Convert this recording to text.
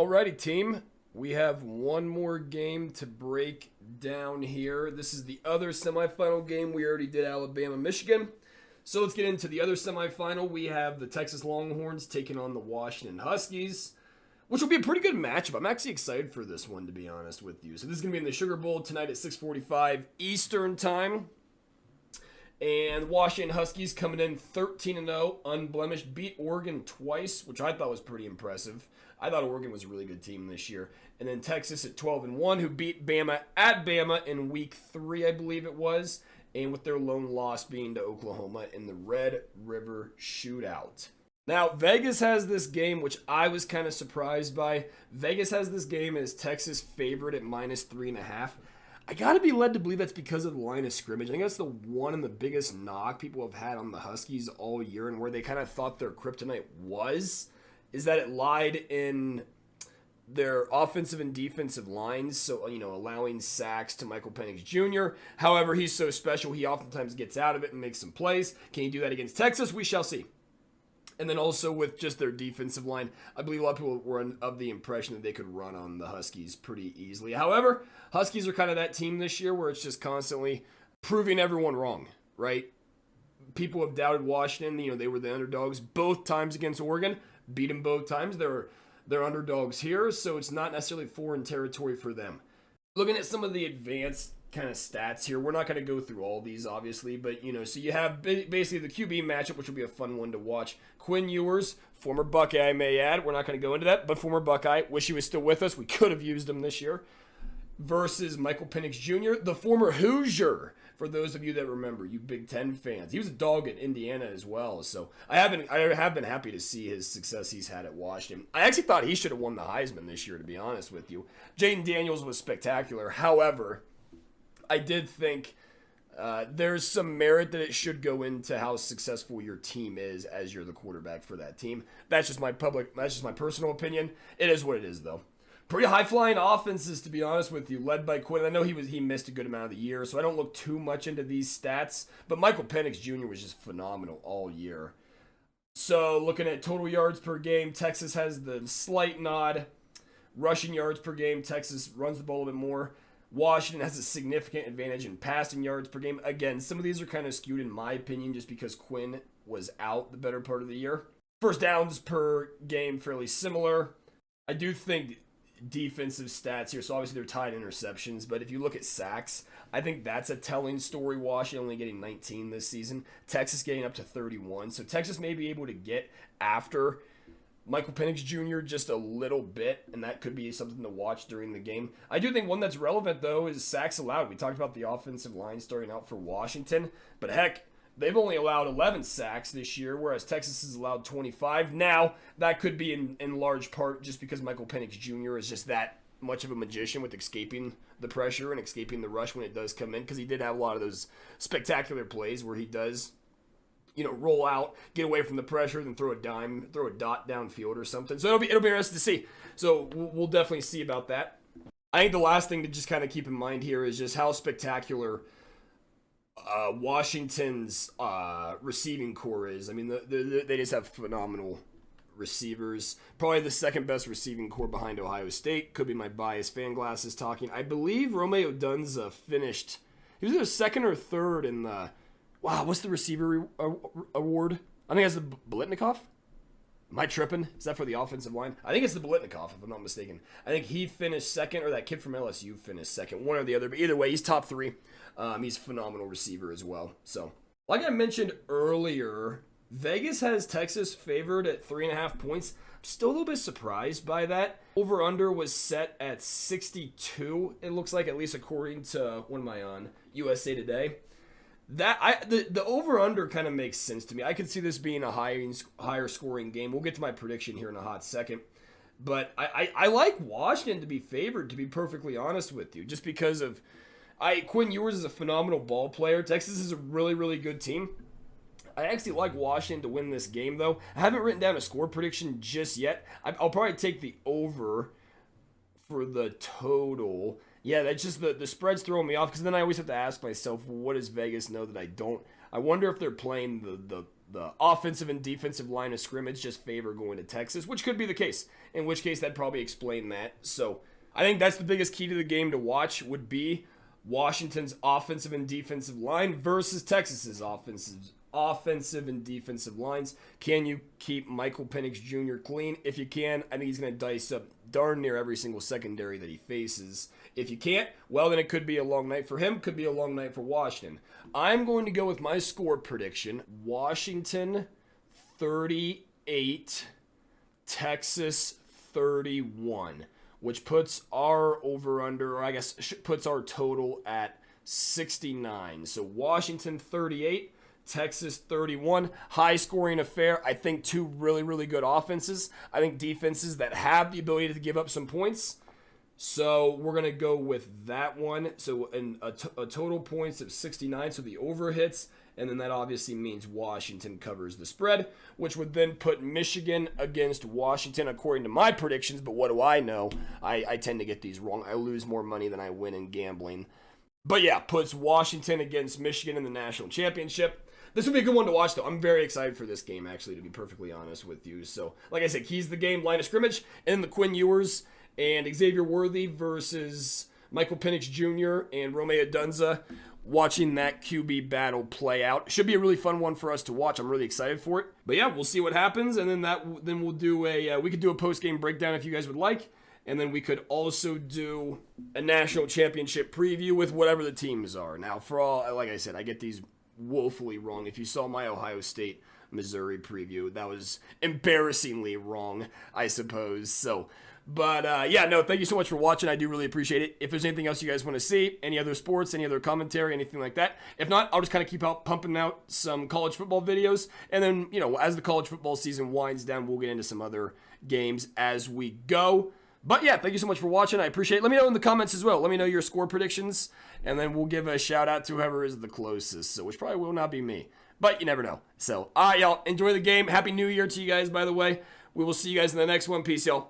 Alrighty, team. We have one more game to break down here. This is the other semifinal game. We already did Alabama, Michigan. So let's get into the other semifinal. We have the Texas Longhorns taking on the Washington Huskies, which will be a pretty good matchup. I'm actually excited for this one, to be honest with you. So this is going to be in the Sugar Bowl tonight at 6:45 Eastern Time. And Washington Huskies coming in 13-0, unblemished, beat Oregon twice, which I thought was pretty impressive. I thought Oregon was a really good team this year. And then Texas at 12-1, who beat Bama at Bama in week 3, I believe it was, and with their lone loss being to Oklahoma in the Red River Shootout. Now, Vegas has this game, which I was kind of surprised by. Vegas has this game as Texas favorite at -3.5. I got to be led to believe that's because of the line of scrimmage. I think that's the one and the biggest knock people have had on the Huskies all year, and where they kind of thought their kryptonite was, is that it lied in their offensive and defensive lines. So, allowing sacks to Michael Penix Jr. However, he's so special, he oftentimes gets out of it and makes some plays. Can he do that against Texas? We shall see. And then also with just their defensive line, I believe a lot of people were of the impression that they could run on the Huskies pretty easily. However, Huskies are kind of that team this year where it's just constantly proving everyone wrong, right? People have doubted Washington. They were the underdogs both times against Oregon, beat them both times. They're underdogs here, so it's not necessarily foreign territory for them. Looking at some of the advanced kind of stats here, we're not going to go through all these, obviously, but, so you have basically the QB matchup, which will be a fun one to watch. Quinn Ewers, former Buckeye, I may add. We're not going to go into that, but former Buckeye. Wish he was still with us. We could have used him this year. Versus Michael Penix Jr., the former Hoosier, for those of you that remember, you Big Ten fans. He was a dog at Indiana as well, so I have been happy to see his success he's had at Washington. I actually thought he should have won the Heisman this year, to be honest with you. Jaden Daniels was spectacular. However, I did think there's some merit that it should go into how successful your team is as you're the quarterback for that team. That's just my personal opinion. It is what it is, though. Pretty high-flying offenses, to be honest with you, led by Quinn. I know he missed a good amount of the year, so I don't look too much into these stats. But Michael Penix Jr. was just phenomenal all year. So looking at total yards per game, Texas has the slight nod. Rushing yards per game, Texas runs the ball a bit more. Washington has a significant advantage in passing yards per game. Again, some of these are kind of skewed in my opinion just because Quinn was out the better part of the year. First downs per game, fairly similar. I do think defensive stats here, so obviously they're tied interceptions, but if you look at sacks, I think that's a telling story. Washington only getting 19 this season, Texas getting up to 31, so Texas may be able to get after Michael Penix Jr. just a little bit, and that could be something to watch during the game. I do think one that's relevant, though, is sacks allowed. We talked about the offensive line starting out for Washington, but heck, they've only allowed 11 sacks this year, whereas Texas has allowed 25. Now, that could be in large part just because Michael Penix Jr. is just that much of a magician with escaping the pressure and escaping the rush when it does come in, because he did have a lot of those spectacular plays where he does, roll out, get away from the pressure, then throw a dot downfield or something. So it'll be interesting to see. So we'll definitely see about that. I think the last thing to just kind of keep in mind here is just how spectacular Washington's receiving core is. I mean, they just have phenomenal receivers. Probably the second best receiving core behind Ohio State. Could be my biased fan glasses talking. I believe Romeo Dunza finished. He was either second or third in the. Wow, what's the receiver award? I think it's the Biletnikoff. Am I tripping? Is that for the offensive line? I think it's the Biletnikoff, if I'm not mistaken. I think he finished second, or that kid from LSU finished second. One or the other. But either way, he's top 3. He's a phenomenal receiver as well. So, like I mentioned earlier, Vegas has Texas favored at 3.5 points. I'm still a little bit surprised by that. Over-under was set at 62, it looks like, at least according to, what am I on? USA Today. The over-under kind of makes sense to me. I could see this being a higher scoring game. We'll get to my prediction here in a hot second. But I like Washington to be favored, to be perfectly honest with you, just because of Quinn Ewers is a phenomenal ball player. Texas is a really, really good team. I actually like Washington to win this game, though. I haven't written down a score prediction just yet. I'll probably take the over for the total. Yeah, that's just the spread's throwing me off, because then I always have to ask myself, what does Vegas know that I don't? I wonder if they're playing the offensive and defensive line of scrimmage just favor going to Texas, which could be the case. In which case, that'd probably explain that. So I think that's the biggest key to the game to watch would be Washington's offensive and defensive line versus Texas's offensive and defensive lines. Can you keep Michael Penix Jr. clean? If you can, I think he's going to dice up darn near every single secondary that he faces. If you can't, well, then it could be a long night for him, could be a long night for Washington. I'm going to go with my score prediction. Washington 38, Texas 31, which puts our over-under, or I guess puts our total at 69. So Washington 38, Texas 31. High-scoring affair. I think two really, really good offenses. I think defenses that have the ability to give up some points. So we're going to go with that one. So a total points of 69, so the over hits, and then that obviously means Washington covers the spread, which would then put Michigan against Washington according to my predictions. But what do I know? I tend to get these wrong. I lose more money than I win in gambling. But yeah, puts Washington against Michigan in the national championship. This would be a good one to watch, though. I'm very excited for this game, actually, to be perfectly honest with you. So, like I said, keys the game, line of scrimmage, and the Quinn Ewers and Xavier Worthy versus Michael Penix Jr. and Romeo Dunza. Watching that QB battle play out should be a really fun one for us to watch. I'm really excited for it. But yeah, we'll see what happens, and then we'll do we could do a post game breakdown if you guys would like, and then we could also do a national championship preview with whatever the teams are. Now, for all, like I said, I get these woefully wrong. If you saw my Ohio State Missouri preview, that was embarrassingly wrong, I suppose. So. But, yeah, no, thank you so much for watching. I do really appreciate it. If there's anything else you guys want to see, any other sports, any other commentary, anything like that, if not, I'll just kind of keep pumping out some college football videos. And then, you know, as the college football season winds down, we'll get into some other games as we go. But, yeah, thank you so much for watching. I appreciate it. Let me know in the comments as well. Let me know your score predictions, and then we'll give a shout-out to whoever is the closest, so which probably will not be me. But you never know. So, all right, y'all, enjoy the game. Happy New Year to you guys, by the way. We will see you guys in the next one. Peace, y'all.